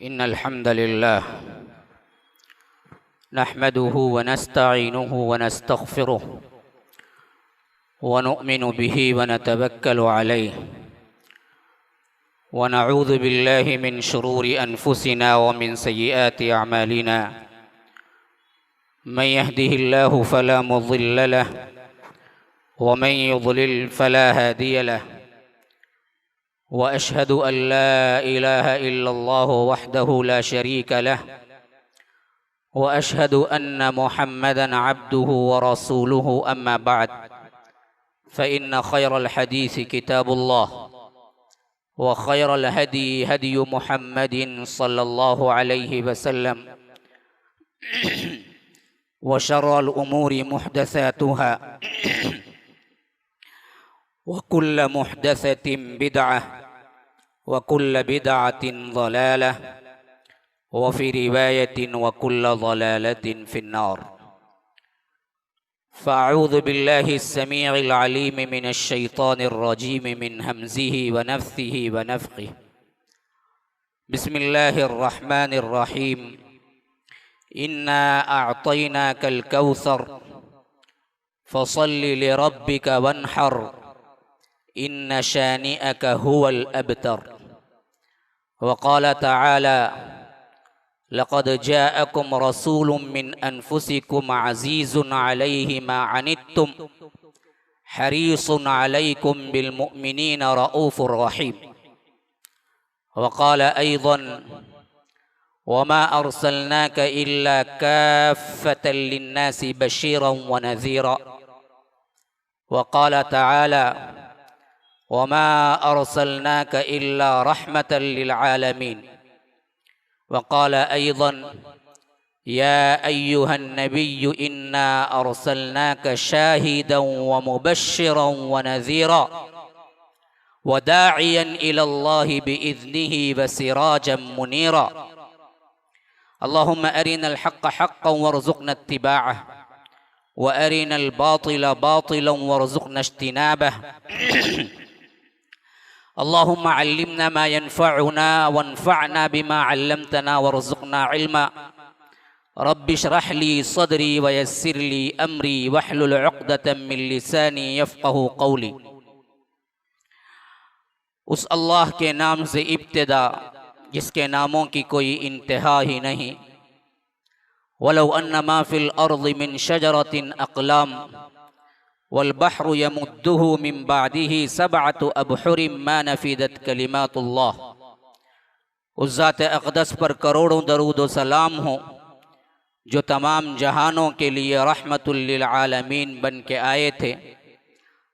इन्नल हम्दुलिल्लाह नहमदुहु व नस्तईनुहु व नस्तग़फिरुहु व नुअमिनु बिही व नतवक्कलु अलैहि व नऊज़ु बिल्लाहि मिन शुरूरि अनफुसिना व मिन सय्यिआति अअमालिना मन यहदिहिल्लाहु फला मुज़िल्ल लहु व मन युज़लिल फला हादिय लहु व अशहदु अन ला इलाहा इल्लल्लाहु वहदहु ला शरीका लहु व अशहदु अन्न मुहम्मदन अब्दुहु व रसूलुहु अम्मा बअद फ़इन्न खैरल हदीस किताबुल्लाह व खैरल हदी हदी मुहम्मदिन सल्लल्लाहु अलैहि वसल्लम व शर्रल उमूरि मुहदसातुहा व कुल्ल मुहदसतिन बिदअह व कुल्ल बिदअतिन ज़लालह व फ़ी रिवायतिन व कुल्ल ज़लालतिन फ़िन्नार। फ़अऊज़ु बिल्लाहि अस्समीइल अलीम मिनश शैतानिर रजीम मिन हमज़िहि व नफ़्सिहि व नफ़्ख़िहि। बिस्मिल्लाहिर रहमानिर रहीम। इन्ना अअतैनाकल कौसर फ़सल्लि लिरब्बिका वन्हर इन्न शानिअक हुवल अबतर। वक़ाल तआला लक़द जाअकुम रसूलुम मिन अनफुसिकुम अज़ीज़ुन अलैहि मा अनित्तुम हरीसुन अलैकुम बिल मुअमिनीना रऊफ़ुर रहीम। वक़ाल अयज़न वमा अर्सलनाक इल्ला काफ़्फ़तन लिन्नासि बशीरन व नज़ीरा। वक़ाल तआला वमा अर्सलनाक इल्ला रहमतन लिल आलमीन। वक़ाल अयज़न या अय्युहन नबिय्यु इन्ना अर्सलनाक शाहिदन व मुबश्शिरन व नज़ीरा व दाइयन इलल्लाहि बिइज़निहि व सिराजन मुनीरा। अल्लाहुम्मा अरिनल हक़्क़ हक़्क़न वरज़ुक़ना इत्तिबाअह व अरिनल बातिल बातिलन वरज़ुक़ना इज्तिनाबह। अल्लाहुम्मा अल्लिमना मा यनफ़अुना वन्फ़अना बिमा अल्लमतना वरज़ुक़ना इल्मा। रब्बि इश्रह ली सदरी व यस्सिर ली अमरी वहलुल उक़दतम मिन लिसानी यफ़क़हू क़ौली। उस अल्लाह के नाम से इब्तिदा जिसके नामों की कोई इंतहा ही नहीं। वलौ अन्ना मा फ़िल अर्ज़ि मिन शजरतिन अक़लाम वल बहरु यमुद्दुहु मिन बादिही सबअतु अबहुरिम मा नफ़िदत कलिमातुल्लाह। उस ज़ात अक़दस पर करोड़ों दरूद व सलाम हो जो तमाम जहानों के लिए रहमतुल लिल आलमीन बन के आए थे।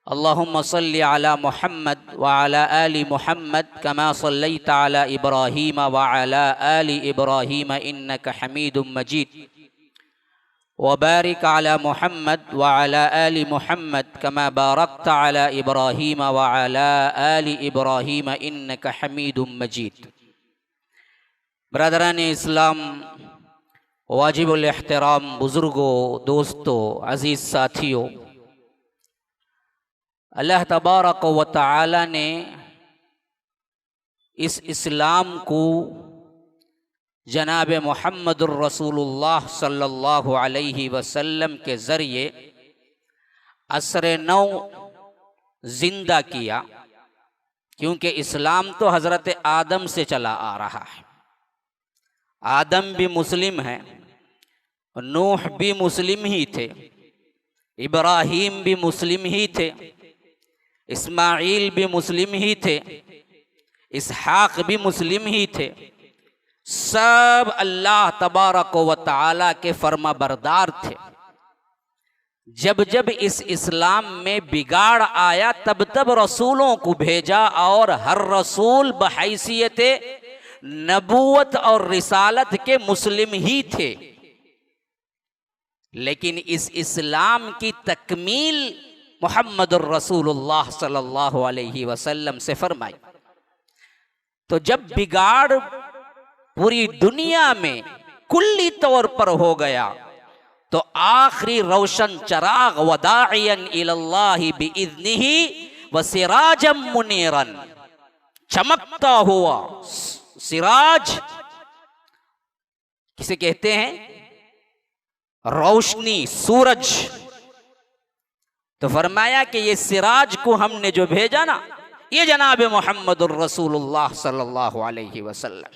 अल्लाहुम्मा सल्लि अला मुहम्मद व अला आलि मुहम्मद कमा सल्लैता अला इब्राहीम व अला आलि इब्राहीम इन्नका हमीदुम मजीद। व बारिक अला मुहम्मद व अला आलि मुहम्मद कमा बारकता अला इब्राहीम व अला आलि इब्राहीम इन्नका हमीदुम मजीद। ब्रदरान इस्लाम, वाजिबुल एहतराम बुज़ुर्गों, दोस्तों, अज़ीज़ साथियों, अल्लाह तबारक व तआला ने इस इस्लाम को जनाब मुहम्मदुर रसूलुल्लाह सल्लल्लाहु अलैहि वसल्लम के ज़रिए असरे नौ जिंदा किया, क्योंकि इस्लाम तो हज़रत आदम से चला आ रहा है। आदम भी मुस्लिम है, नूह भी मुस्लिम ही थे, इब्राहीम भी मुस्लिम ही थे, इस्माईल भी मुस्लिम ही थे, इसहाक भी मुस्लिम ही थे। सब अल्लाह तबारक व तआला के फर्मा बरदार थे। जब जब इस इस्लाम में बिगाड़ आया तब तब रसूलों को भेजा और हर रसूल बहैसियत नबूवत और रिसालत के मुस्लिम ही थे। लेकिन इस इस्लाम की तकमील मुहम्मदुर रसूलुल्लाह सल्लल्लाहु अलैहि वसल्लम से फरमाई। तो जब बिगाड़ पूरी दुनिया में कुल्ली तौर पर हो गया तो आखिरी रोशन चराग वदाइयन इलल्लाहि बिइज़निही व सिराजम मुनीरन, चमकता हुआ सिराज किसे कहते हैं? रोशनी, सूरज। तो फरमाया कि ये सिराज को हमने जो भेजा ना, ये जनाब मोहम्मदुर रसूलुल्लाह सल्लल्लाहु अलैहि वसल्लम।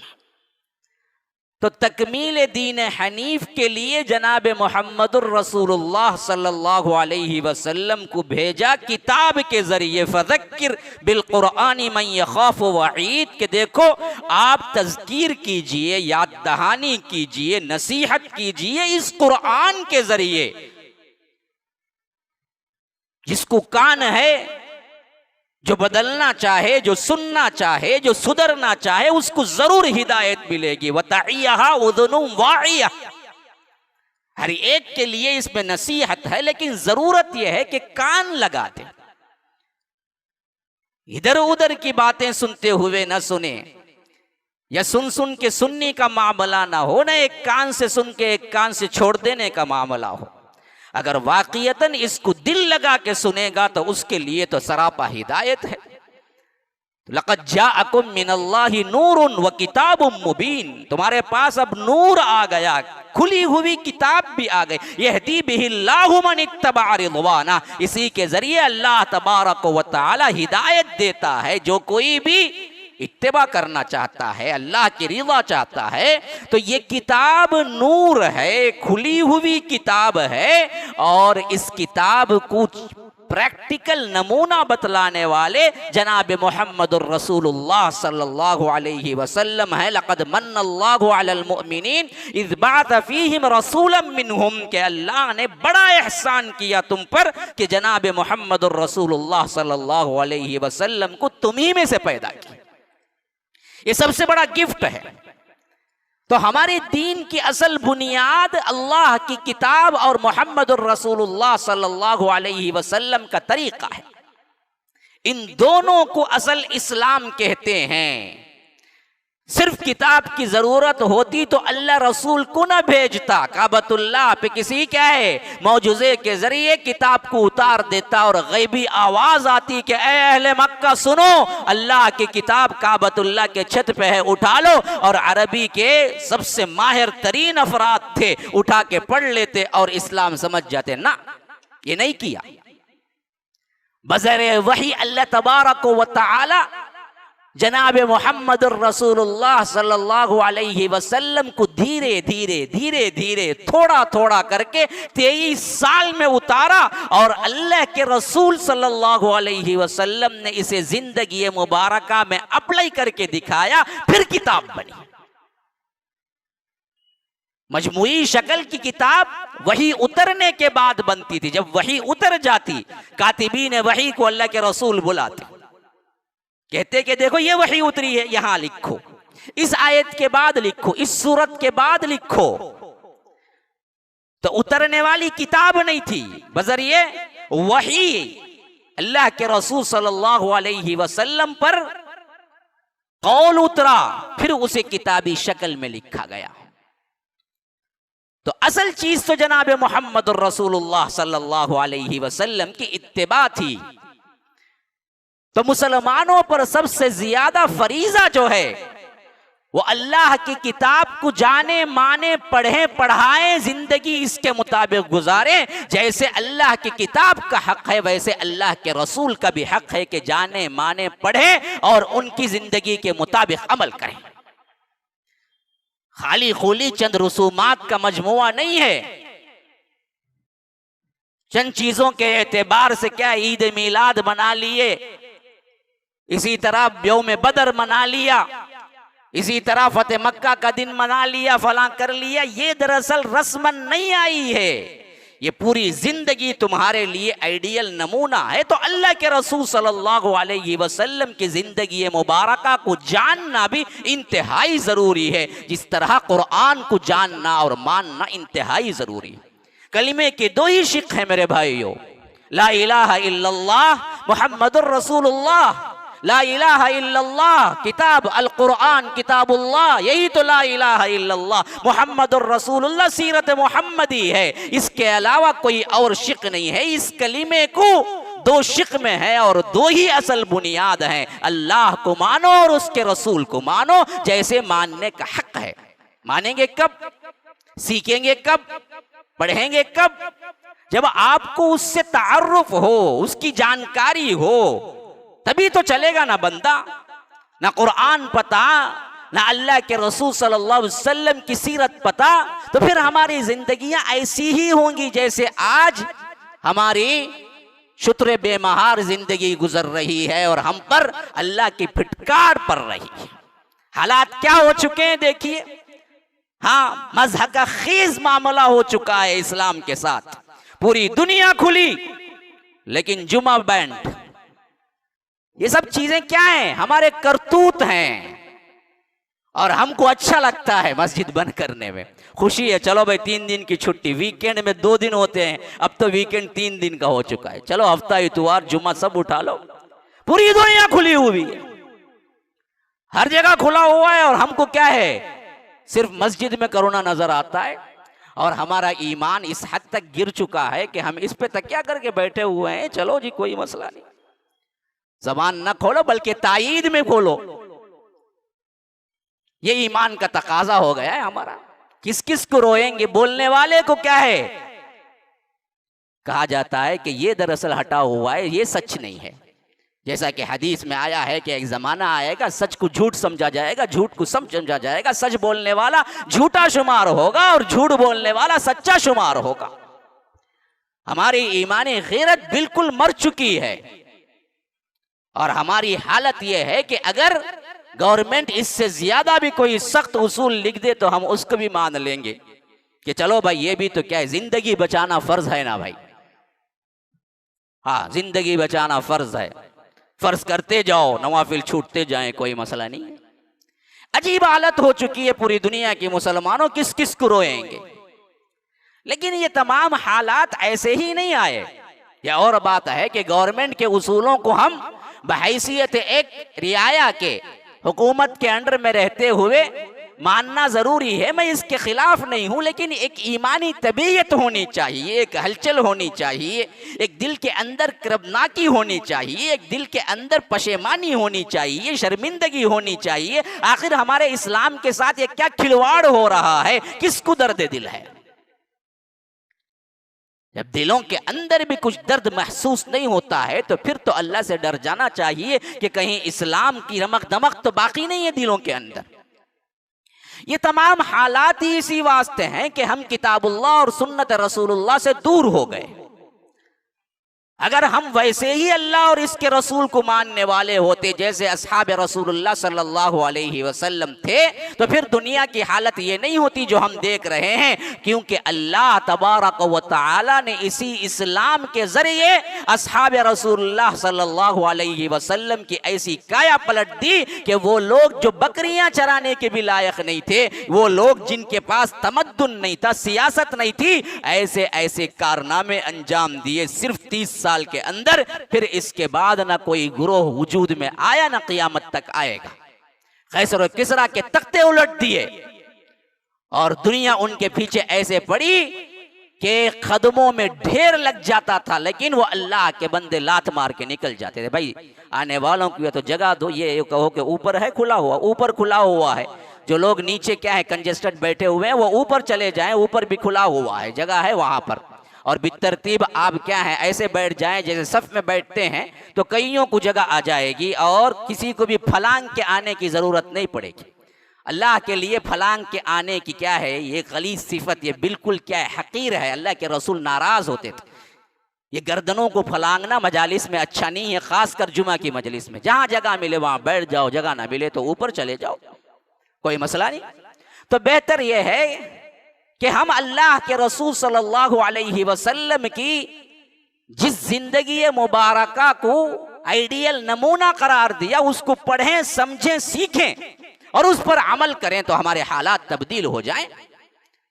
तो तकमील दीन हनीफ के लिए जनाब मोहम्मदुर रसूलुल्लाह सल्लल्लाहु अलैहि वसल्लम को भेजा किताब के जरिए। फज़क्किर बिल क़ुरआनी मन यख़ाफ़ु वईद, के देखो आप तज़कीर कीजिए, याद दहानी कीजिए, नसीहत कीजिए इस कुरान के जरिए। जिसको कान है, जो बदलना चाहे, जो सुनना चाहे, जो सुधरना चाहे, उसको जरूर हिदायत मिलेगी। वतइयहा उज़ुनुम वाइया, हर एक के लिए इसमें नसीहत है, लेकिन जरूरत यह है कि कान लगा दे, इधर उधर की बातें सुनते हुए न सुने, या सुन सुन के सुनने का मामला ना हो, ना एक कान से सुन के एक कान से छोड़ देने का मामला हो। अगर वाक़ियतन इसको दिल लगा के सुनेगा तो उसके लिए तो सरापा हिदायत है। लक़द जाअकुम मिनल्लाहि नूरुन व किताबुम मुबीन, तुम्हारे पास अब नूर आ गया, खुली हुई किताब भी आ गई। यहदी बिहिल्लाहु मन इत्तबअ रिज़वाना, इसी के जरिए अल्लाह तबारक व तआला हिदायत देता है जो कोई भी इत्तिबा करना चाहता है, अल्लाह की रिज़ा चाहता है। तो ये किताब नूर है, खुली हुई किताब है, और इस किताब को प्रैक्टिकल नमूना बतलाने वाले जनाब मोहम्मदुर रसूलुल्लाह सल्लल्लाहु अलैहि वसल्लम है। लक़द मन्नल्लाहु अलल मुअमिनीन इज़ बअथ फ़ीहिम रसूलन मिनहुम, के अल्लाह ने बड़ा एहसान किया तुम पर कि जनाब मोहम्मदुर रसूलुल्लाह सल्लल्लाहु अलैहि वसल्लम को तुम्ही में से पैदा किया। ये सबसे बड़ा गिफ्ट है। तो हमारे दीन की असल बुनियाद अल्लाह की किताब और मोहम्मदुर रसूलुल्लाह सल्लल्लाहु अलैहि वसल्लम का तरीका है। इन दोनों को असल इस्लाम कहते हैं। सिर्फ किताब की जरूरत होती तो अल्लाह रसूल को ना भेजता, काबतुल्लाह पे किसी क्या है मौजूजे के जरिए किताब को उतार देता और गैबी आवाज आती कि ए अहले मक्का सुनो, अल्लाह की किताब काबतुल्लाह के छत पे है, उठा लो। और अरबी के सबसे माहिर तरीन अफराद थे, उठा के पढ़ लेते और इस्लाम समझ जाते। ना, ये नहीं किया। बज़रे वही अल्लाह तबारक व तआला जनाब मोहम्मद रसूलुल्लाह सल्लल्लाहु अलैहि वसल्लम को धीरे धीरे धीरे धीरे थोड़ा थोड़ा करके 23 साल में उतारा, और अल्लाह के रसूल सल्लल्लाहु अलैहि वसल्लम ने इसे जिंदगी मुबारका में अप्लाई करके दिखाया, फिर किताब बनी। मजमुई शक्ल की किताब वही उतरने के बाद बनती थी। जब वही उतर जाती, कातिबीन वही को अल्लाह के रसूल बुलाते, कहते कि देखो ये वही उतरी है, यहां लिखो, इस आयत के बाद लिखो, इस सूरत के बाद लिखो। तो उतरने वाली किताब नहीं थी, बजरिए वही अल्लाह के रसूल सल्लल्लाहु अलैहि वसल्लम पर कौल उतरा, फिर उसे किताबी शक्ल में लिखा गया। तो असल चीज तो जनाब मोहम्मद रसूलुल्लाह सल्लल्लाहु अलैहि वसल्लम की इत्तिबा थी। तो मुसलमानों पर सबसे ज्यादा फरीजा जो है वो अल्लाह की किताब को जाने माने, पढ़े पढ़ाएं, जिंदगी इसके मुताबिक गुजारें। जैसे अल्लाह की किताब का हक है, वैसे अल्लाह के रसूल का भी हक है कि जाने माने, पढ़े और उनकी जिंदगी के मुताबिक अमल करें। खाली खोली चंद रसूमात का मजमुआ नहीं है। चंद चीजों के एतबार से क्या ईद मिलाद मना लिए, इसी तरह यौम बदर मना लिया, इसी तरह फतेह मक्का का दिन मना लिया, फलां कर लिया, ये दरअसल रस्मन नहीं आई है। ये पूरी जिंदगी तुम्हारे लिए आइडियल नमूना है। तो अल्लाह के रसूल सल्लल्लाहु अलैहि वसल्लम की जिंदगी मुबारका को जानना भी इंतहाई जरूरी है, जिस तरह कुरान को जानना और मानना इंतहाई जरूरी है। कलिमे के दो ही शिक है मेरे भाइयों, ला इलाहा इल्लल्लाह मुहम्मदुर रसूलुल्लाह। ला इलाहा इल्लल्लाह किताब अल कुरान किताबुल्लाह, यही तो ला इलाहा इल्लल्लाह मुहम्मदुर रसूलुल्लाह सीरत मुहम्मदी है। इसके अलावा कोई और शिक नहीं है। इस कलीमे को दो शिक में है और दो ही असल बुनियाद है, अल्लाह को मानो और उसके रसूल को मानो जैसे मानने का हक है। मानेंगे कब? सीखेंगे कब, पढ़ेंगे कब? जब आपको उससे तारुफ हो, उसकी जानकारी हो, तभी तो चलेगा ना बंदा। ना कुरान पता, ना अल्लाह के रसूल सल्लल्लाहु अलैहि वसल्लम की सीरत पता, तो फिर हमारी जिंदगियां ऐसी ही होंगी जैसे आज हमारी शुत्रे बेमहार जिंदगी गुजर रही है और हम पर अल्लाह की फिटकार पड़ रही है। हालात क्या हो चुके हैं देखिए। हाँ, मजहब का खीज मामला हो चुका है इस्लाम के साथ। पूरी दुनिया खुली लेकिन जुमा बैंड, ये सब चीजें क्या हैं? हमारे करतूत हैं और हमको अच्छा लगता है मस्जिद बंद करने में, खुशी है। चलो भाई 3 दिन की छुट्टी, वीकेंड में 2 दिन होते हैं, अब तो वीकेंड 3 दिन का हो चुका है। चलो हफ्ता इतवार जुमा सब उठा लो। पूरी दुनिया खुली हुई है, हर जगह खुला हुआ है और हमको क्या है, सिर्फ मस्जिद में कोरोना नजर आता है। और हमारा ईमान इस हद तक गिर चुका है कि हम इस पे तकिया करके बैठे हुए हैं, चलो जी कोई मसला नहीं, जबान न खोलो बल्कि तायीद में खोलो। ये ईमान का तकाजा हो गया है हमारा। किस किस को रोएंगे, बोलने वाले को क्या है, कहा जाता है कि ये दरअसल हटा हुआ है, ये सच नहीं है। जैसा कि हदीस में आया है कि एक जमाना आएगा, सच को झूठ समझा जाएगा, झूठ को सच समझा जाएगा, सच बोलने वाला झूठा शुमार होगा और झूठ बोलने वाला सच्चा शुमार होगा। हमारी ईमानी गैरत बिल्कुल मर चुकी है और हमारी हालत यह है कि अगर गवर्नमेंट इससे ज्यादा भी कोई सख्त उसूल लिख दे तो हम उसको भी मान लेंगे कि चलो भाई ये भी तो क्या है, जिंदगी बचाना फर्ज है ना भाई। हाँ, जिंदगी बचाना फर्ज है, फर्ज करते जाओ, नवाफिल छूटते जाएं, कोई मसला नहीं है। अजीब हालत हो चुकी है पूरी दुनिया की मुसलमानों, किस किस को रोएंगे। लेकिन ये तमाम हालात ऐसे ही नहीं आए। यह और बात है कि गवर्नमेंट के उसूलों को हम बहैसियत एक रियाया के, हुकूमत के अंडर में रहते हुए मानना जरूरी है। मैं इसके खिलाफ नहीं हूं, लेकिन एक ईमानी तबीयत होनी चाहिए, एक हलचल होनी चाहिए, एक दिल के अंदर कर्बनाकी होनी चाहिए, एक दिल के अंदर पशेमानी होनी चाहिए, शर्मिंदगी होनी चाहिए। आखिर हमारे इस्लाम के साथ ये क्या खिलवाड़ हो रहा है, किसको दर्द दिल है? जब दिलों के अंदर भी कुछ दर्द महसूस नहीं होता है तो फिर तो अल्लाह से डर जाना चाहिए कि कहीं इस्लाम की रमक दमक तो बाकी नहीं है दिलों के अंदर। ये तमाम हालात ही इसी वास्ते हैं कि हम किताबुल्लाह और सुन्नत रसूलुल्लाह से दूर हो गए। अगर हम वैसे ही अल्लाह और इसके रसूल को मानने वाले होते जैसे असहाब रसूलुल्लाह सल्लल्लाहु अलैहि वसल्लम थे, तो फिर दुनिया की हालत ये नहीं होती जो हम देख रहे हैं। क्योंकि अल्लाह तबारक व तआला ने इसी इस्लाम के जरिए असहाब रसूलुल्लाह सल्लल्लाहु अलैहि वसल्लम की ऐसी काया पलट दी कि वो लोग जो बकरियां चराने के भी लायक नहीं थे, वो लोग जिनके पास तमद्दुन नहीं था, सियासत नहीं थी, ऐसे ऐसे कारनामे अंजाम दिए सिर्फ 30 साल के अंदर। फिर इसके बाद ना कोई गुरोह वजूद में आया, ना क़यामत तक आएगा। कैसर और किसरा के तख्ते उलट दिए और दुनिया उनके पीछे ऐसे पड़ी कि कदमों में ढेर लग जाता था, लेकिन वो अल्लाह के बंदे लात मार के निकल जाते थे। भाई आने वालों की तो जगह दो, ये कहो कि ऊपर है खुला हुआ, ऊपर खुला हुआ है। जो लोग नीचे क्या है कंजेस्टेड बैठे हुए हैं वो ऊपर चले जाएं, ऊपर भी खुला हुआ है, जगह है वहां पर। और बितरतीब आप क्या है ऐसे बैठ जाएं जैसे सफ में बैठते हैं तो कईयों को जगह आ जाएगी और किसी को भी फलांग के आने की जरूरत नहीं पड़ेगी। अल्लाह के लिए फलांग के आने की क्या है, ये गलीज सिफत, ये बिल्कुल क्या है हकीर है। अल्लाह के रसूल नाराज होते थे। ये गर्दनों को फलांगना मजालिस में अच्छा नहीं है, खासकर जुमा की मजलिस में। जहां जगह मिले वहां बैठ जाओ, जगह ना मिले तो ऊपर चले जाओ, कोई मसला नहीं। तो बेहतर यह है कि हम अल्लाह के रसूल सल्लल्लाहु अलैहि वसल्लम की जिस जिंदगी मुबारका को आइडियल नमूना करार दिया उसको पढ़ें, समझें, सीखें और उस पर अमल करें तो हमारे हालात तब्दील हो जाएं।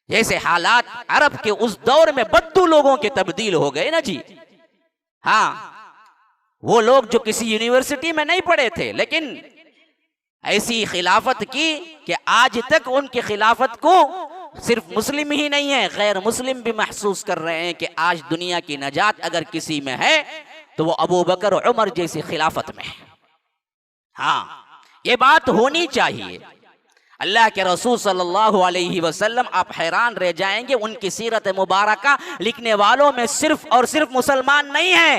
जैसे हालात अरब के उस दौर में बद्दू लोगों के तब्दील हो गए ना जी। हाँ, वो लोग जो किसी यूनिवर्सिटी में नहीं पढ़े थे लेकिन ऐसी खिलाफत की कि आज तक उनकी खिलाफत को सिर्फ मुस्लिम ही नहीं है, गैर मुस्लिम भी महसूस कर रहे हैं कि आज दुनिया की नजात अगर किसी में है तो वो अबू बकर और उमर जैसी खिलाफत में है। हाँ, ये बात होनी चाहिए। अल्लाह के रसूल सल्लल्लाहु अलैहि वसल्लम, आप हैरान रह जाएंगे, उनकी सीरत मुबारका लिखने वालों में सिर्फ और सिर्फ मुसलमान नहीं है,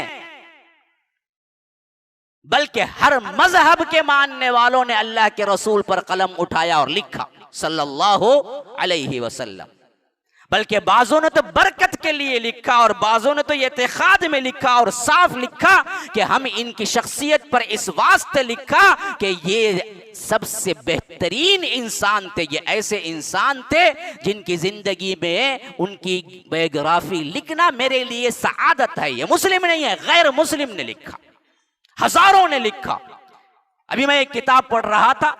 बल्कि हर मजहब के मानने वालों ने अल्लाह के रसूल पर कलम उठाया और लिखा सल्लल्लाहु अलैहि वसल्लम। बल्कि बाजों ने तो बरकत के लिए लिखा और बाजों ने तो इत्तेखाद में लिखा और साफ लिखा कि हम इनकी शख्सियत पर इस वास्ते लिखा कि ये सबसे बेहतरीन इंसान थे, ये ऐसे इंसान थे जिनकी जिंदगी में उनकी बायोग्राफी लिखना मेरे लिए सआदत है। ये मुस्लिम नहीं है, गैर मुस्लिम ने लिखा, हजारों ने लिखा। अभी मैं एक किताब पढ़ रहा था,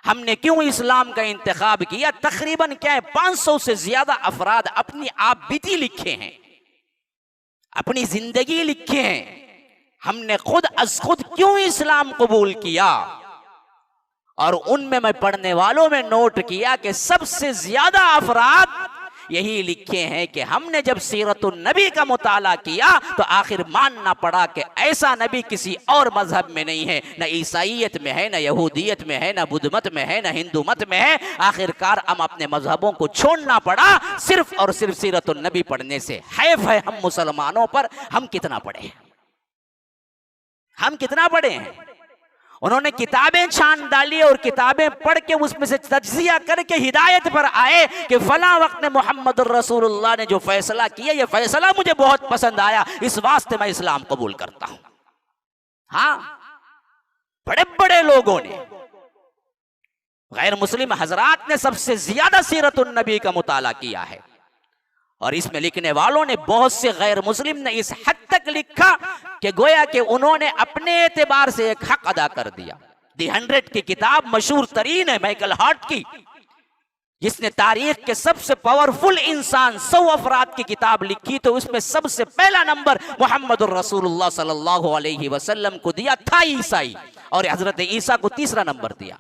हमने क्यों इस्लाम का इंतखाब किया, तकरीबन क्या है 500 से ज्यादा अफराद अपनी आप बीती लिखे हैं, अपनी जिंदगी लिखे हैं, हमने खुद अज खुद क्यों इस्लाम कबूल किया। और उनमें मैं पढ़ने वालों में नोट किया कि सबसे ज्यादा अफराद यही लिखे हैं कि हमने जब सीरतुन नबी का मुताला किया तो आखिर मानना पड़ा कि ऐसा नबी किसी और मजहब में नहीं है, न ईसाइयत में है, न यहूदियत में है, न बुद्ध मत में है, न हिंदू मत में है। आखिरकार हम अपने मजहबों को छोड़ना पड़ा सिर्फ और सिर्फ सीरतुन नबी पढ़ने से। हैफ है हम मुसलमानों पर, हम कितना पढ़े हैं, हम कितना पढ़े हैं। उन्होंने किताबें छान डाली और किताबें पढ़ के उसमें से तज्जिया करके हिदायत पर आए कि फला वक्त में मोहम्मद रसूलुल्लाह ने जो फैसला किया, ये फैसला मुझे बहुत पसंद आया, इस वास्ते मैं इस्लाम कबूल करता हूं। हाँ, बड़े बड़े लोगों ने, गैर मुस्लिम हजरात ने सबसे ज्यादा सीरतुन नबी का मुताला किया है। और इसमें लिखने वालों ने, बहुत से गैर मुस्लिम ने इस हद तक लिखा कि गोया कि उन्होंने अपने एतबार से एक हक अदा कर दिया। दी 100 की किताब मशहूर तरीन है माइकल हार्ट की, जिसने तारीख के सबसे पावरफुल इंसान 100 अफराद की किताब लिखी, तो उसमें सबसे पहला नंबर मोहम्मद रसूलुल्लाह सल्लल्लाहु अलैहि वसल्लम को दिया था ईसाई, और हजरत ईसा को तीसरा नंबर दिया।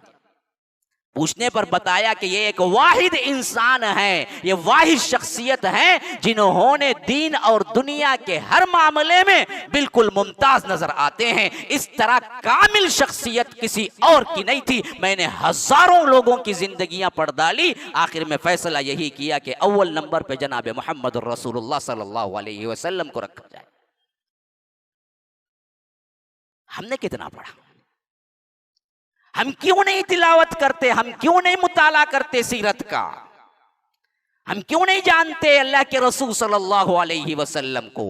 पूछने पर बताया कि ये एक वाहिद इंसान है, ये वाहिद शख्सियत है जिन्होंने दीन और दुनिया के हर मामले में बिल्कुल मुमताज नजर आते हैं। इस तरह कामिल शख्सियत किसी और की नहीं थी। मैंने हजारों लोगों की जिंदगियां पढ़ डाली, आखिर में फैसला यही किया कि अव्वल नंबर पे जनाब मोहम्मद रसूलुल्लाह सल्लल्लाहु अलैहि वसल्लम को रखा जाए। हमने कितना पढ़ा, हम क्यों नहीं तिलावत करते, हम क्यों नहीं मुताला करते सीरत का, हम क्यों नहीं जानते अल्लाह के रसूल सल्लल्लाहु अलैहि वसल्लम को,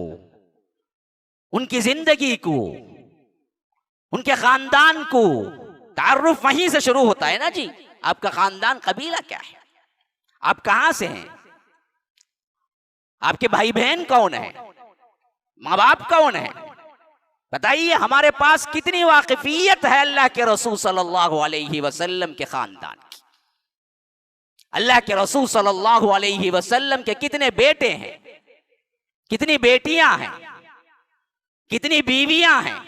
उनकी जिंदगी को, उनके खानदान को। तारुफ वहीं से शुरू होता है ना जी। आपका खानदान कबीला क्या है, आप कहां से हैं, आपके भाई बहन कौन है, माँ बाप कौन है, बताइए। हमारे पास कितनी वाकिफियत है अल्लाह के रसूल सल्लल्लाहु अलैहि वसल्लम के खानदान की। अल्लाह के रसूल सल्लल्लाहु अलैहि वसल्लम के कितने बेटे हैं, कितनी बेटियां हैं, कितनी बीवियां हैं।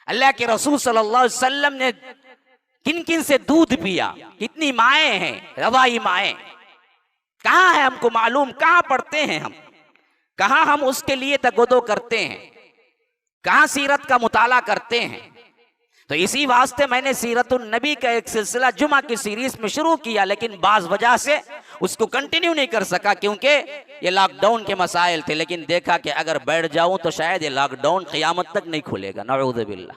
अल्लाह के रसूल सल्लल्लाहु अलैहि वसल्लम ने किन किन से दूध पिया, कितनी माएं हैं, रवाई माएं। कहां है हमको मालूम, कहां पढ़ते हैं हम, कहां हम उसके लिए तगदो करते हैं, कहां सीरत का मुताला करते हैं। तो इसी वास्ते मैंने सीरतुन नबी का एक सिलसिला जुमा की सीरीज में शुरू किया, लेकिन बाज वजह से उसको कंटिन्यू नहीं कर सका, क्योंकि ये लॉकडाउन के मसाइल थे। लेकिन देखा कि अगर बैठ जाऊं तो शायद ये लॉकडाउन क़यामत तक नहीं खुलेगा, नऊज़ु बिल्लाह।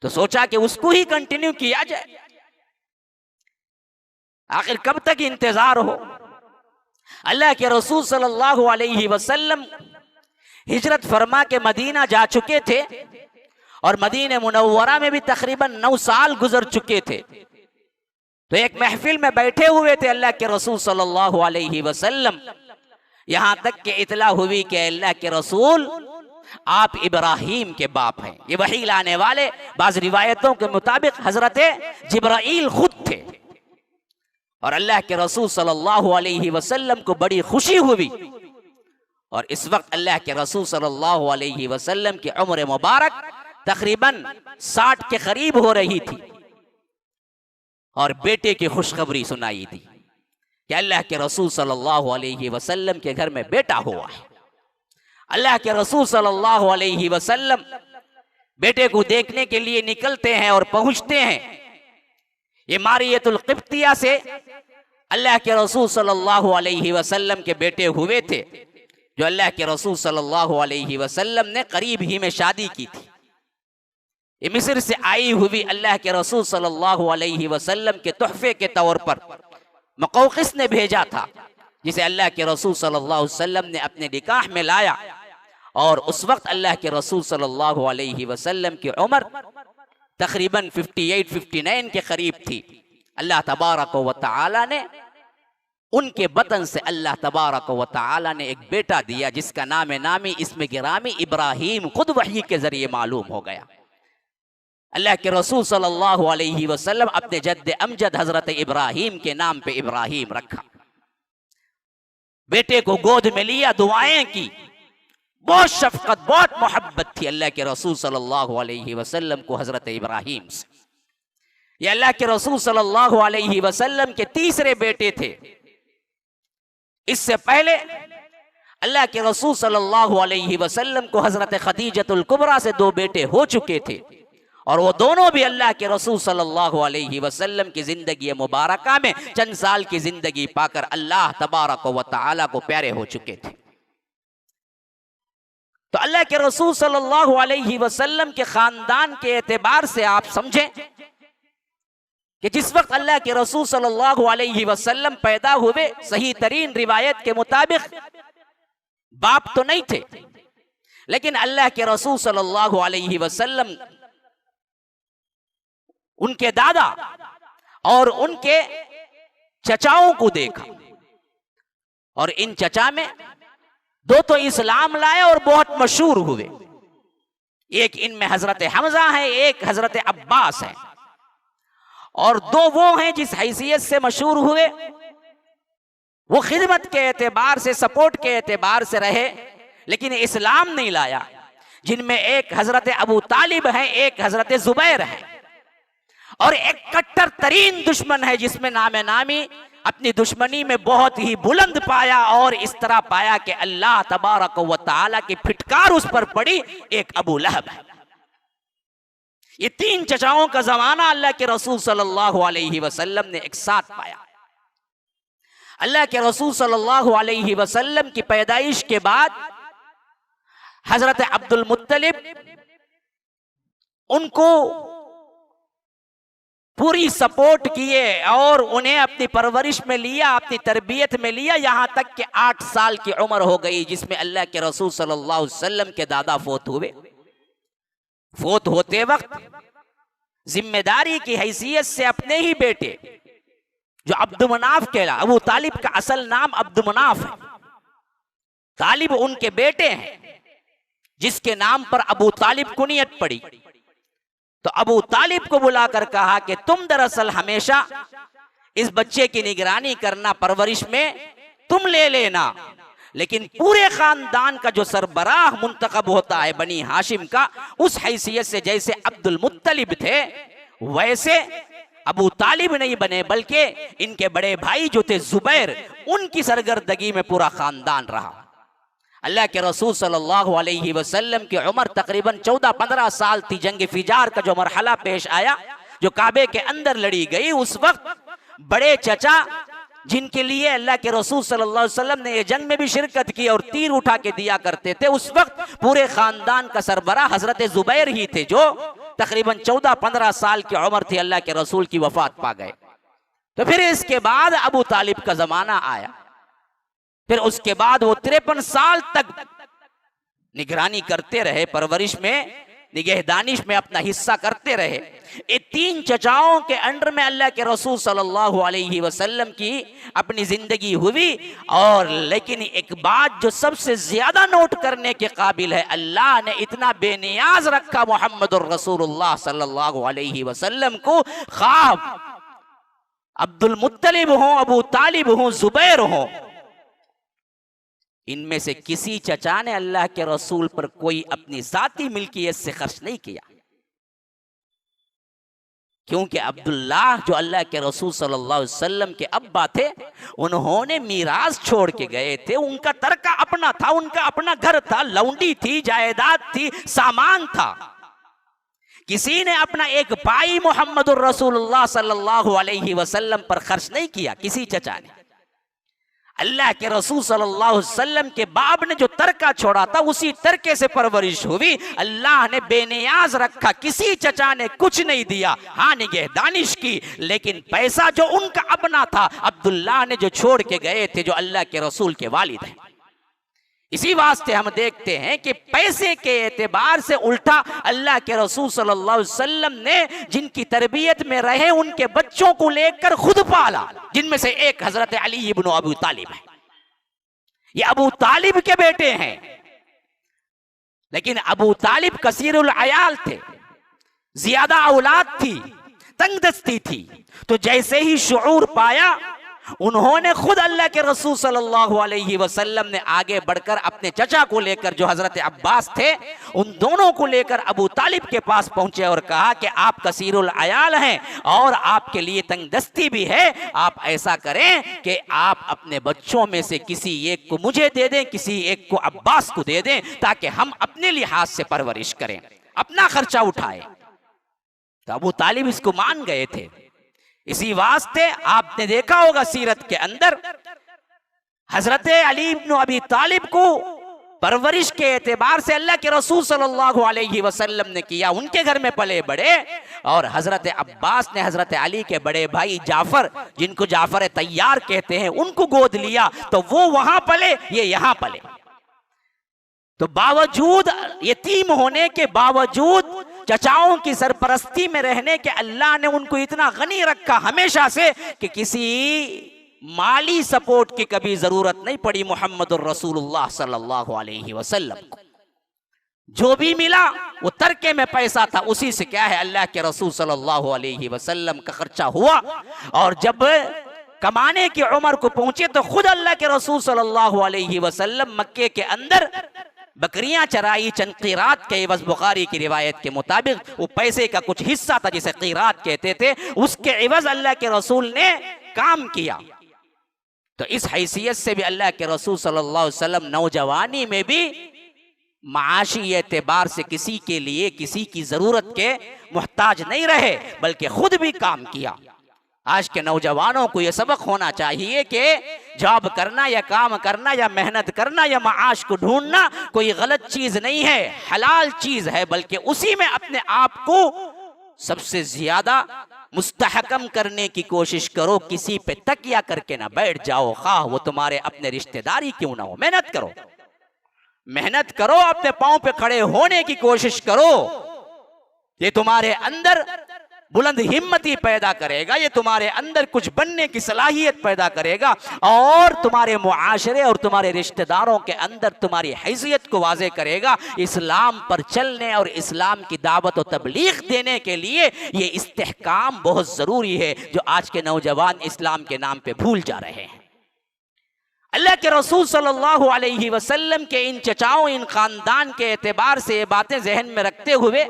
तो सोचा कि उसको ही कंटिन्यू किया जाए। आखिर कब तक इंतजार हो। अल्लाह के रसूल सल्लल्लाहु अलैहि वसल्लम हिजरत फरमा के मदीना जा चुके थे और मदीने मुनव्वरा में भी तकरीबन 9 साल गुजर चुके थे। तो एक महफिल में बैठे हुए थे अल्लाह के रसूल सल्लल्लाहु अलैहि वसल्लम, यहां तक कि इतला हुई कि अल्लाह के रसूल आप इब्राहिम के बाप हैं। ये वही लाने वाले बाज रिवायतों के मुताबिक हजरत जिब्राइल खुद थे। और अल्लाह के रसूल सल्लल्लाहु अलैहि वसल्लम को बड़ी खुशी हुई। और इस वक्त अल्लाह के रसूल सल्लल्लाहु अलैहि वसल्लम की उम्र मुबारक तकरीबन 60 के करीब हो रही थी, और बेटे की खुशखबरी सुनाई थी कि अल्लाह के रसूल सल्लल्लाहु अलैहि वसल्लम के घर में बेटा हुआ है। अल्लाह के रसूल सल्लल्लाहु अलैहि वसल्लम बेटे को देखने के लिए निकलते हैं और पहुंचते हैं। ये मारियतुल क़िब्तिया से अल्लाह के रसूल सल्लल्लाहु अलैहि वसल्लम के बेटे हुए थे, जो अल्लाह के रसूल सल्लल्लाहु अलैहि वसल्लम ने करीब ही में शादी की थी। ये मिस्र से आई हुई अल्लाह के रसूल सल्लल्लाहु अलैहि वसल्लम के तोहफे के तौर पर मकौक़िस ने भेजा था, जिसे अल्लाह के रसूल सल्लल्लाहु अलैहि वसल्लम ने अपने निकाह में लाया। और उस वक्त अल्लाह के रसूल सल्लल्लाहु अलैहि वसल्लम की उम्र तकरीबन 58-59 के करीब थी। अल्लाह तबारक व तआला ने उनके बतन से अल्लाह तबारक व तआला ने एक बेटा दिया, जिसका नाम नामी इसमें गिरामी इब्राहीम खुद वही के जरिए मालूम हो गया। अल्लाह के रसूल सल्लल्लाहु अलैहि वसल्लम अपने जद्द अमजद हजरत इब्राहीम के नाम पे इब्राहीम रखा। बेटे को गोद में लिया, दुआएं की, बहुत शफकत बहुत मोहब्बत थी अल्लाह के रसूल सल्लल्लाहु अलैहि वसल्लम को हजरत इब्राहीम से। ये अल्लाह के रसूल सल्लल्लाहु अलैहि वसल्लम के तीसरे बेटे थे। इससे पहले अल्लाह के रसूल सल्लल्लाहु अलैहि वसल्लम को हजरत खदीजतुल कुबरा से 2 बेटे हो चुके थे, और वो दोनों भी अल्लाह के रसूल सल्लल्लाहु अलैहि वसल्लम की जिंदगी मुबारका में चंद साल की जिंदगी पाकर अल्लाह तबारक व तआला को प्यारे हो चुके थे। तो अल्लाह के रसूल सल्लल्लाहु अलैहि वसल्लम के खानदान के एतबार से आप समझें कि जिस वक्त अल्लाह के रसूल सल्लल्लाहु अलैहि वसल्लम पैदा हुए, सही तरीन रिवायत के मुताबिक बाप तो नहीं थे, लेकिन अल्लाह के रसूल सल्लल्लाहु अलैहि वसल्लम उनके दादा और उनके चचाओं को देखा, और इन चचा में 2 तो इस्लाम लाए और बहुत मशहूर हुए। एक इनमें हजरत हमजा है, एक हजरत अब्बास है, और 2 वो हैं जिस हैसियत से मशहूर हुए वो खिदमत के एतबार से, सपोर्ट के एतबार से रहे, लेकिन इस्लाम नहीं लाया। जिनमें एक हजरत अबू तालिब है, एक हजरत जुबैर है, और एक कट्टर तरीन दुश्मन है जिसमें नाम नामी अपनी दुश्मनी में बहुत ही बुलंद पाया, और इस तरह पाया कि अल्लाह तबारक व तआला की फिटकार उस पर पड़ी, एक अबू लहब है। ये 3 चचाओं का जमाना अल्लाह के रसूल सल्लल्लाहु अलैहि वसल्लम ने एक साथ पाया। अल्लाह के रसूल सल्लल्लाहु अलैहि वसल्लम की पैदाइश के बाद हजरत अब्दुल मुत्तलिब उनको पूरी सपोर्ट किए और उन्हें अपनी परवरिश में लिया, अपनी तरबियत में लिया, यहां तक कि 8 साल की उम्र हो गई, जिसमें अल्लाह के रसूल सल्लल्लाहु अलैहि वसल्लम के दादा फोत हुए। फोत होते वक्त जिम्मेदारी की हैसियत से अपने ही बेटे जो अब्दुमनाफ कहला, अबू तालिब का असल नाम अब्दुमनाफ है, तालिब उनके बेटे हैं जिसके नाम पर अबू तालिब कुनियत पड़ी। तो अबू तालिब को बुलाकर कहा कि तुम दरअसल हमेशा इस बच्चे की निगरानी करना, परवरिश में तुम ले लेना, लेकिन पूरे खानदान का जो सरबराह मुंतखब होता है बनी हाशिम का, उस हैसियत से जैसे अब्दुल मुत्तलिब थे वैसे अबू तालिब नहीं बने, बल्कि इनके बड़े भाई जो थे जुबैर, उनकी सरगर्दगी में पूरा खानदान रहा। अल्लाह के रसूल सल्लल्लाहु अलैहि वसल्लम की उम्र तकरीबन 14-15 साल थी। जंग फिजार का जो मरहला पेश आया, जो काबे के अंदर लड़ी गई, उस वक्त बड़े चचा जिनके लिए अल्लाह के रसूल सल्लल्लाहु अलैहि वसल्लम ने ये जंग में भी शिरकत की और तीर उठा के दिया करते थे, उस वक्त पूरे खानदान का सरबराह हजरत जुबैर ही थे, जो तकरीबन 14-15 साल की उम्र थी, अल्लाह के रसूल की वफात पा गए। तो फिर इसके बाद अबू तालिब का जमाना आया। फिर उसके बाद वो 53 साल तक निगरानी करते रहे, परवरिश में, निगहदानिश में अपना हिस्सा करते रहे। ये 3 चचाओं के अंडर में अल्लाह के रसूल सल्लल्लाहु अलैहि वसल्लम की अपनी जिंदगी हुई। और लेकिन एक बात जो सबसे ज्यादा नोट करने के काबिल है, अल्लाह ने इतना बेनियाज रखा मोहम्मदुर रसूलुल्लाह सल्लल्लाहु अलैहि वसल्लम को, ख्वाब अब्दुल मुत्तलिब हो, अबू तालिब हो, जुबैर हो, इनमें से किसी चचा ने अल्लाह के रसूल पर कोई अपनी जाती मिल्कियत से खर्च नहीं किया, क्योंकि अब्दुल्लाह जो अल्लाह के रसूल सल्लल्लाहु अलैहि वसल्लम के अब्बा थे, उन्होंने मीरास छोड़ के गए थे। उनका तरका अपना था, उनका अपना घर था, लौंडी थी, जायदाद थी, सामान था। किसी ने अपना एक भाई मोहम्मदुर रसूलुल्लाह सल्लल्लाहु अलैहि वसल्लम पर खर्च नहीं किया, किसी चचा ने। अल्लाह के रसूल सल्लल्लाहु अलैहि वसल्लम के बाप ने जो तरका छोड़ा था उसी तरके से परवरिश हुई। अल्लाह ने बेनियाज रखा, किसी चचा ने कुछ नहीं दिया, हाँ निगहदानिश की, लेकिन पैसा जो उनका अपना था अब्दुल्लाह ने जो छोड़ के गए थे, जो अल्लाह के रसूल के वालिद हैं। इसी वास्ते हम देखते हैं कि पैसे के एतबार से उल्टा अल्लाह के रसूल सल्लल्लाहु अलैहि वसल्लम ने जिनकी तरबियत में रहे उनके बच्चों को लेकर खुद पाला, जिनमें से एक हजरत अली इब्न अबू तालिब है। ये अबू तालिब के बेटे हैं, लेकिन अबू तालिब कसीरुल अयाल थे, ज्यादा औलाद थी, तंगदस्ती थी। तो जैसे ही शुऊर पाया उन्होंने खुद अल्लाह के रसूल सल्लल्लाहु अलैहि वसल्लम ने आगे बढ़कर अपने चचा को लेकर जो हजरत अब्बास थे उन दोनों को लेकर अबू तालिब के पास पहुंचे और कहा कि आप कसीरुल अयाल हैं और आपके लिए तंगदस्ती भी है, आप ऐसा करें कि आप अपने बच्चों में से किसी एक को मुझे दे दें, किसी एक को अब्बास को दे दें, ताकि हम अपने लिहाज से परवरिश करें, अपना खर्चा उठाएं। तो अबू तालिब इसको मान गए थे। इसी वास्ते आपने देखा होगा सीरत के अंदर हजरत अली इब्न अबी तालिब को परवरिश के एतबार से अल्लाह के रसूल सल्लल्लाहु अलैहि वसल्लम ने किया, उनके घर में पले बड़े। और हजरत अब्बास ने हजरत अली के बड़े भाई जाफर, जिनको जाफर तैयार कहते हैं, उनको गोद लिया, तो वो वहां पले, ये यहां पले। तो बावजूद यतीम होने के बावजूद चचाओं की सरपरस्ती में रहने के अल्लाह ने उनको इतना गनी रखा हमेशा से कि किसी माली सपोर्ट की कभी जरूरत नहीं पड़ी मोहम्मदुर रसूलुल्लाह सल्लल्लाहु अलैहि वसल्लम को। जो भी मिला वो तरके में पैसा था, उसी से क्या है अल्लाह के रसूल सल्लल्लाहु अलैहि वसल्लम का खर्चा हुआ। और जब कमाने की उम्र को पहुंचे तो खुद अल्लाह के रसूल सल्लल्लाहु अलैहि वसल्लम मक्के के अंदर बकरियां चराई चंद क़ीरात के एवज। बुखारी की रिवायत के मुताबिक वो पैसे का कुछ हिस्सा था जिसे क़ीरात कहते थे, उसके एवज अल्लाह के रसूल ने काम किया। तो इस हैसियत से भी अल्लाह के रसूल सल्लल्लाहु अलैहि वसल्लम नौजवानी में भी माशी एतबार से किसी के लिए किसी की जरूरत के मुहताज नहीं रहे, बल्कि खुद भी काम किया। आज के नौजवानों को यह सबक होना चाहिए कि जॉब करना या काम करना या मेहनत करना या माश को ढूंढना कोई गलत चीज नहीं है, हलाल चीज है, बल्कि उसी में अपने आप को सबसे ज्यादा मुस्तहकम करने की कोशिश करो। किसी पे तकिया करके ना बैठ जाओ, खा वो तुम्हारे अपने रिश्तेदारी क्यों ना हो। मेहनत करो, मेहनत करो, अपने पांव पे खड़े होने की कोशिश करो। ये तुम्हारे अंदर बुलंद हिम्मती पैदा करेगा, ये तुम्हारे अंदर कुछ बनने की सलाहियत पैदा करेगा और तुम्हारे मुआशरे और तुम्हारे रिश्तेदारों के अंदर तुम्हारी हैसियत को वाज़े करेगा। इस्लाम पर चलने और इस्लाम की दावत और तबलीग देने के लिए ये इस्तेहकाम बहुत ज़रूरी है, जो आज के नौजवान इस्लाम के नाम पे भूल जा रहे हैं। अल्लाह के रसूल सल्लल्लाहु अलैहि वसल्लम के इन चचाओं, इन खानदान के एतबार से ये बातें जहन में रखते हुए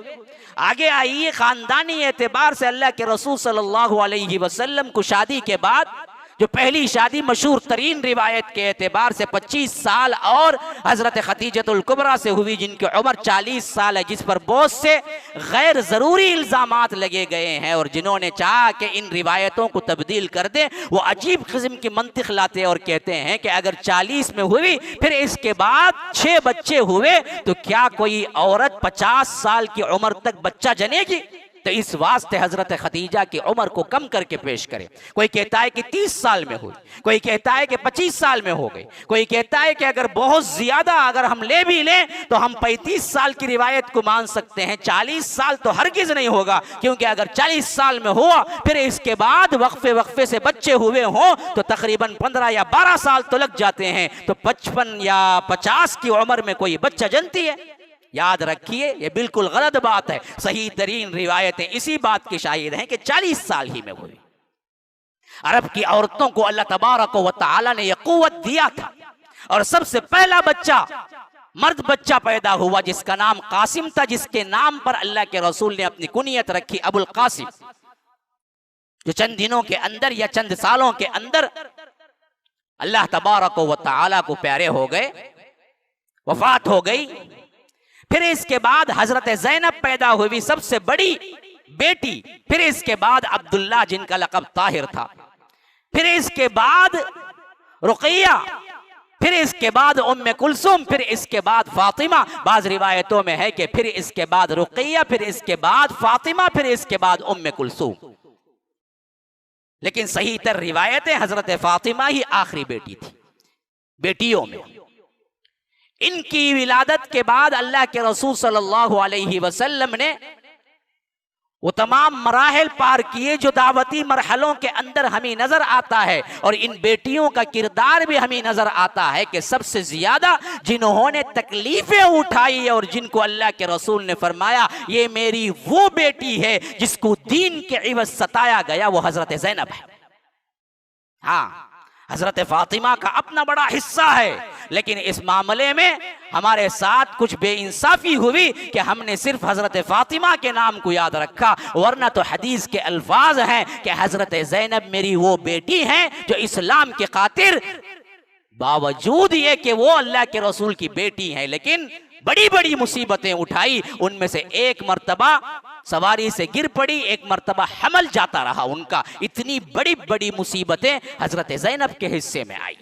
आगे आइए। खानदानी एतबार से अल्लाह के रसूल सल्लल्लाहु अलैहि वसल्लम को शादी के बाद जो पहली शादी मशहूर तरीन रिवायत के एतबार से 25 साल और हजरत खदीजतुल कुबरा से हुई, जिनकी उम्र 40 साल है, जिस पर बहुत से गैर ज़रूरी इल्ज़ामात लगे गए हैं। और जिन्होंने चाहा कि इन रिवायतों को तब्दील कर दें, वो अजीब किस्म की मंतिक लाते और कहते हैं कि अगर 40 में हुई फिर इसके बाद 6 बच्चे हुए तो क्या कोई औरत 50 साल की उम्र तक बच्चा जनेगी? तो इस वास्ते हजरत खदीजा की उम्र को कम करके पेश करे। कोई कहता है कि 30 साल में हुई, कोई कहता है कि 25 साल में हो गई, कोई कहता है कि अगर बहुत ज्यादा अगर हम ले भी लें तो हम 35 साल की रिवायत को मान सकते हैं, 40 साल तो हरगिज नहीं होगा, क्योंकि अगर 40 साल में हुआ फिर इसके बाद वक्फे वक्फे से बच्चे हुए हों तो तकरीबन 15 या 12 साल तो लग जाते हैं। तो 55 या 50 की उम्र में कोई बच्चा जनती है? याद रखिए, ये बिल्कुल गलत बात है। सही तरीन रिवायतें इसी बात की शाहिद हैं कि 40 साल ही में हुई। अरब की औरतों को अल्लाह तबारक व तआला ने यह कुव्वत दिया था और सबसे पहला बच्चा मर्द बच्चा पैदा हुआ जिसका नाम कासिम था, जिसके नाम पर अल्लाह के रसूल ने अपनी कुनियत रखी अबुल कासिम, जो चंद दिनों के अंदर या चंद सालों के अंदर अल्लाह तबारक व तआला को प्यारे हो गए, वफात हो गई। फिर इसके बाद हजरत ज़ैनब पैदा हुई, सबसे बड़ी बेटी। फिर इसके बाद अब्दुल्ला जिनका लक़ब ताहिर था। फिर इसके बाद रुक़ैया, फिर इसके बाद उम्मे कुलसूम, फिर इसके बाद फातिमा। बाज रिवायतों में है कि फिर इसके बाद रुक़ैया, फिर इसके बाद फातिमा, फिर इसके बाद उम्मे कुलसूम। लेकिन सही तर रिवायत है हजरत फातिमा ही आखिरी बेटी थी बेटियों में। इनकी विलादत के बाद अल्लाह के रसूल सल्लल्लाहु अलैहि वसल्लम ने वो तमाम मराहिल पार किए जो दावती मरहलों के अंदर हमें नजर आता है। और इन बेटियों का किरदार भी हमें नजर आता है कि सबसे ज्यादा जिन्होंने तकलीफें उठाई और जिनको अल्लाह के रसूल ने फरमाया ये मेरी वो बेटी है जिसको दीन के इवज सताया गया, वो हजरत ज़ैनब है। हाँ, हजरत फातिमा का अपना बड़ा हिस्सा है, लेकिन इस मामले में हमारे साथ कुछ बेइंसाफी हुई कि हमने सिर्फ हजरत फातिमा के नाम को याद रखा, वरना तो हदीस के अल्फाज हैं कि हजरत ज़ैनब मेरी वो बेटी हैं जो इस्लाम के खातिर बावजूद ये कि वो अल्लाह के रसूल की बेटी हैं, लेकिन बड़ी बड़ी मुसीबतें उठाई। उनमें से एक मर्तबा सवारी से गिर पड़ी, एक मर्तबा हमल जाता रहा उनका। इतनी बड़ी बड़ी मुसीबतें हजरत ज़ैनब के हिस्से में आई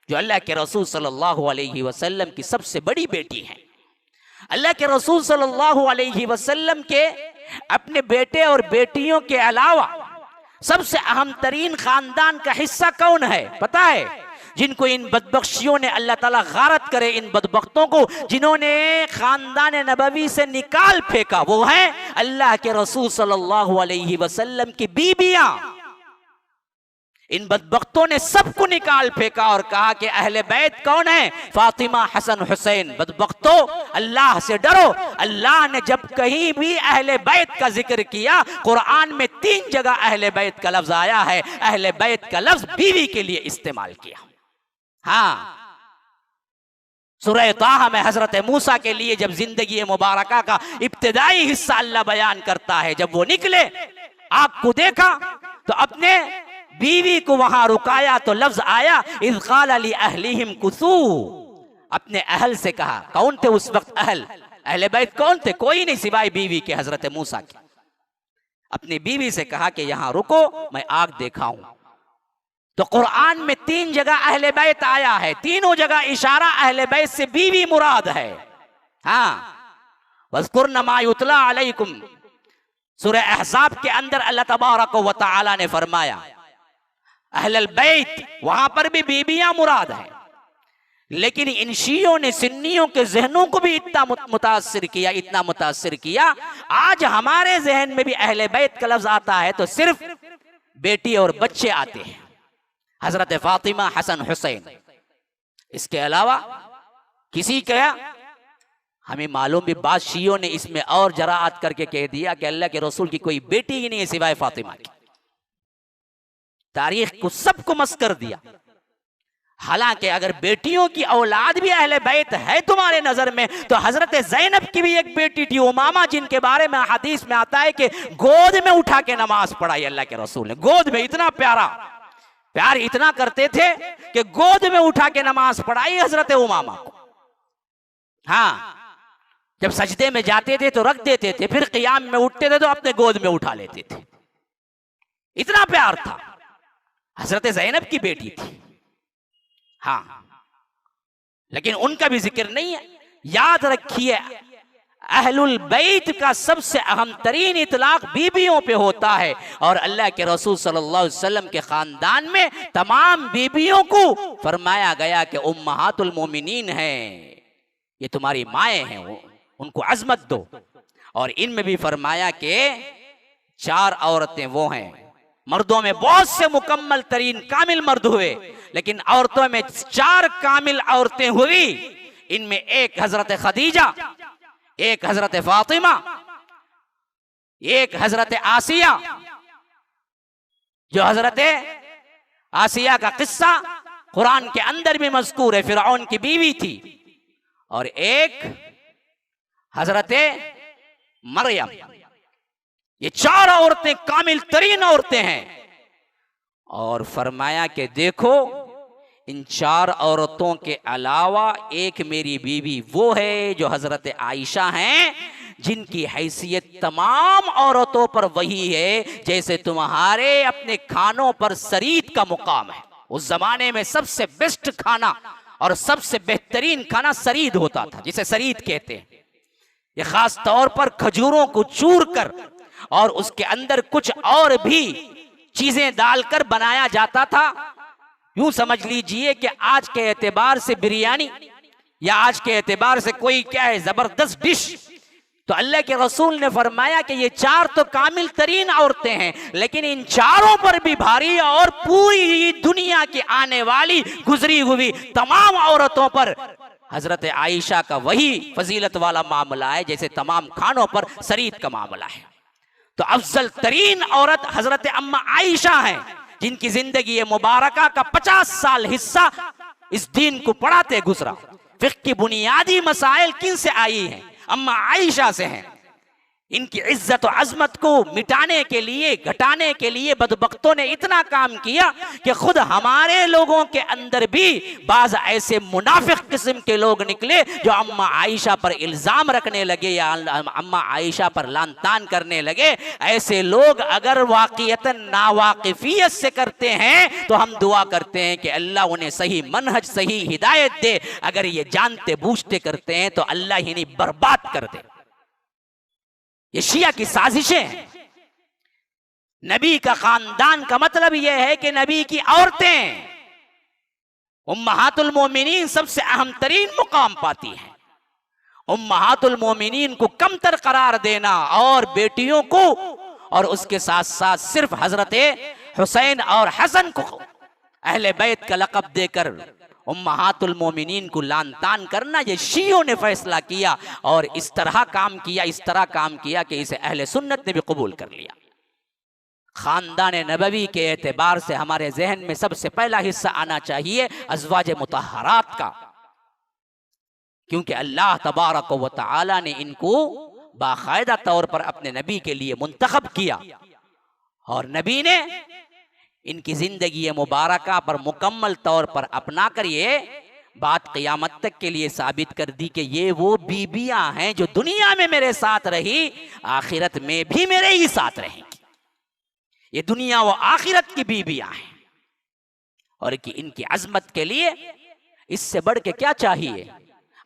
जो अल्लाह के रसूल सल्लल्लाहु अलैहि वसल्लम की सबसे बड़ी बेटी हैं। अल्लाह के रसूल सल्लल्लाहु अलैहि वसल्लम के अपने बेटे और बेटियों के अलावा सबसे अहम तरीन खानदान का हिस्सा कौन है पता है? जिनको इन बदबख्शियों ने अल्लाह ताला गारत करे, इन बदबख्तों को जिन्होंने खानदान नबवी से निकाल फेंका, वो है अल्लाह के रसूल सल्लल्लाहु अलैहि वसल्लम की बीबियां। इन बदबख्तों ने सबको निकाल फेंका और कहा कि अहले बैत कौन है? फातिमा, हसन, हुसैन। बदबख्तों, अल्लाह से डरो। अल्लाह ने जब कहीं भी अहले बैत का जिक्र किया, कुरान में 3 जगह अहले बैत का लफ्ज आया है। अहले बैत का लफ्ज बीवी के लिए इस्तेमाल किया। हाँ, सूरह ताहा में हजरत मूसा के लिए जब जिंदगी मुबारका का इब्तिदाई हिस्सा अल्लाह बयान करता है, जब वो निकले आग को देखा तो अपने बीवी को वहां रुकाया तो लफ्ज आया इज़ क़ाल ली अहलिहिम कुसू। अपने अहल से कहा। कौन थे उस वक्त अहल? अहले बैत कौन थे? कोई नहीं सिवाय बीवी के, हजरत मूसा के। अपनी बीवी से कहा कि यहां रुको, मैं आग देखा हूं। तो कुरान में 3 जगह अहले बैत आया है, तीनों जगह इशारा अहले बैत से बीवी मुराद है। हाँ, वज़कुरना मा युतला अलैकुम, सूरह अहज़ाब के अंदर अल्लाह तबारक व तआला ने फरमाया अहलल बैत, वहां पर भी बीबियां मुराद है। लेकिन इन शियों ने सुन्नियों के जहनों को भी इतना मुतासिर किया, इतना मुतासिर किया, आज हमारे जहन में भी अहले बैत का लफ्ज आता है तो सिर्फ बेटी और बच्चे आते हैं, हजरत फातिमा, हसन, हुसैन। इसके अलावा किसी का हमें मालूम भी, बाद शियों ने इसमें और जराअत करके कह दिया कि अल्लाह के रसूल की कोई बेटी ही नहीं है सिवाय फातिमा की। तारीख को सबको मस कर दिया। हालांकि अगर बेटियों की औलाद भी अहले बैत है तुम्हारे नजर में, तो हजरत ज़ैनब की भी एक बेटी थी उमामा, जिनके बारे में हदीस में आता है कि गोद में उठा के नमाज पढ़ाई अल्लाह के रसूल ने। गोद में, इतना प्यार इतना करते थे कि गोद में उठा के नमाज पढ़ाई हजरत उमामा को। हाँ, जब सजदे में जाते थे तो रख देते थे, फिर क़ियाम में उठते थे तो अपने गोद में उठा लेते थे। इतना प्यार था। हजरत ज़ैनब की बेटी थी। हाँ, लेकिन उनका भी जिक्र नहीं है। याद रखिए, अहलुल बैत का सबसे अहम तरीन इतलाक बीबियों पे होता है, और अल्लाह के रसूल सल्लल्लाहु अलैहि वसल्लम के खानदान में तमाम बीबियों को फरमाया गया कि उम्महातुल मोमिनीन हैं, ये तुम्हारी माएँ हैं, उनको अजमत दो। और इनमें भी फरमाया कि 4 औरतें वो हैं। मर्दों में बहुत से मुकम्मल तरीन कामिल मर्द हुए, लेकिन औरतों में 4 कामिल औरतें हुई। इनमें एक हजरत खदीजा, एक हजरत फातिमा, एक हजरत आसिया, जो हजरत आसिया का किस्सा कुरान के अंदर भी मज़कूर है, फिरऔन की बीवी थी। और एक हजरत मरियम। ये 4 औरतें कामिल तरीन औरतें हैं। और फरमाया कि देखो, इन 4 औरतों के अलावा एक मेरी बीवी वो है जो हजरत आयशा हैं, जिनकी हैसियत तमाम औरतों पर वही है जैसे तुम्हारे अपने खानों पर सरीद का मुकाम है। उस जमाने में सबसे बेस्ट खाना और सबसे बेहतरीन खाना सरीद होता था, जिसे सरीद कहते हैं। ये खास तौर पर खजूरों को चूर कर और उसके अंदर कुछ और भी चीजें डालकर बनाया जाता था। यूं समझ लीजिए कि आज के एतबार से बिरयानी या आज के एतबार से कोई क्या है जबरदस्त डिश, तो अल्लाह के रसूल ने फरमाया कि ये 4 तो कामिल तरीन औरतें हैं, लेकिन इन 4 पर भी भारी और पूरी दुनिया की आने वाली गुजरी हुई तमाम औरतों पर हजरत आयशा का वही फजीलत वाला मामला है जैसे तमाम खानों पर सरीद का मामला है। तो अफजल तरीन औरत हजरत अम्मा आयशा हैं, जिनकी जिंदगी मुबारका का 50 साल हिस्सा इस दीन को पढ़ाते गुजरा। फिक्र की बुनियादी मसाइल किन से आई हैं? अम्मा आयशा से हैं। इनकी इज्जत और अजमत को मिटाने के लिए, घटाने के लिए बदबख्तों ने इतना काम किया कि खुद हमारे लोगों के अंदर भी बाज ऐसे मुनाफिक किस्म के लोग निकले जो अम्मा आयशा पर इल्जाम रखने लगे या अम्मा आयशा पर लान तान करने लगे। ऐसे लोग अगर वाक़ियतन नावाकिफियत से करते हैं तो हम दुआ करते हैं कि अल्लाह उन्हें सही मनहज, सही हिदायत दे। अगर ये जानते बूझते करते हैं तो अल्लाह ही नहीं बर्बाद कर दे। ये शिया की साजिशें हैं। नबी का खानदान का मतलब यह है कि नबी की औरतें उम्महातुल मोमिनीन सबसे अहम तरीन मुकाम पाती हैं। उम्महातुल मोमिनीन को कमतर करार देना और बेटियों को और उसके साथ साथ सिर्फ हजरत हुसैन और हसन को अहले बैत का लक़ब देकर उम्महातुल मोमिनीन को लान तान करना, ये शियों ने फैसला किया और इस तरह काम किया कि इसे अहले सुन्नत ने भी कबूल कर लिया। खानदान नबवी के एतबार से हमारे जहन में सबसे पहला हिस्सा आना चाहिए अज़वाज मुतहरात का, क्योंकि अल्लाह तबारक व तआला ने इनको बाकायदा तौर पर अपने नबी के लिए मुंतखब किया और नबी ने इनकी जिंदगी मुबारका पर मुकम्मल तौर पर अपना कर ये बात क़यामत तक के लिए साबित कर दी कि ये वो बीबियां हैं जो दुनिया में मेरे साथ रही, आखिरत में भी मेरे ही साथ रहेंगी। ये दुनिया व आखिरत की बीबियां हैं और कि इनकी अजमत के लिए इससे बढ़ के क्या चाहिए?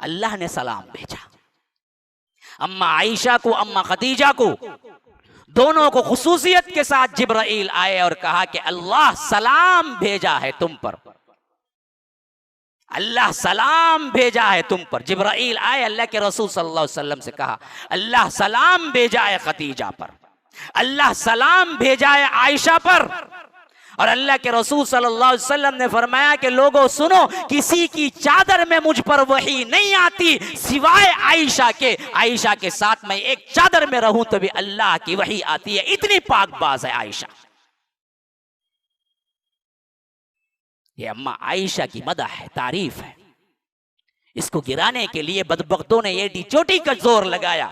अल्लाह ने सलाम भेजा। अम्मा आयशा को, अम्मा खदीजा को, दोनों को खुसूसियत के साथ जिब्राइल आए और कहा कि अल्लाह सलाम भेजा है तुम पर, अल्लाह सलाम भेजा है तुम पर। जिब्राइल आए, अल्लाह के रसूल सल्लल्लाहु अलैहि वसल्लम से कहा अल्लाह सलाम भेजा है खदीजा पर, अल्लाह सलाम भेजा है आयशा पर। और अल्लाह के रसूल सल्लल्लाहु अलैहि वसल्लम ने फरमाया कि लोगों सुनो, किसी की चादर में मुझ पर वही नहीं आती सिवाय आयशा के। आयशा के साथ मैं एक चादर में रहूं तो भी अल्लाह की वही आती है, इतनी पाकबाज है आयशा। ये अम्मा आयशा की मदह है, तारीफ है। इसको गिराने के लिए बदबख्तों ने एडी चोटी का जोर लगाया।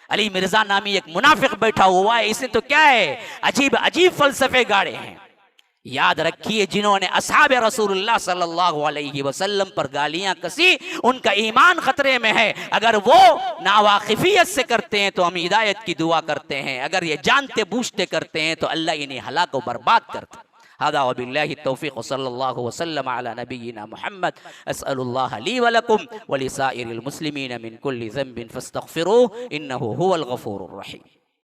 अली मिर्जा नामी एक मुनाफिक बैठा हुआ है, इसने तो क्या है अजीब अजीब फलसफे गाड़े हैं। याद रखिए, जिन्होंने असहाब रसूलुल्लाह सल्लल्लाहु अलैहि वसल्लम पर गालियां कसी, उनका ईमान खतरे में है। अगर वो नावाकिफियत से करते हैं तो हम हिदायत की दुआ करते हैं, अगर ये जानते बूझते करते हैं तो अल्लाह इन्हें हलाक व बर्बाद करता है। हदा व बिल्लाहि तौफीक सल्लल्लाहु वसल्लम अला नबिय्यिना मुहम्मद। अस्अलुल्लाह ली व लकुम व लिसाइरिल मुस्लिमीन मिन कुल्ली ज़ंबिन फस्तगफिरूह इन्नहु हुवल गफूरुर रहीम।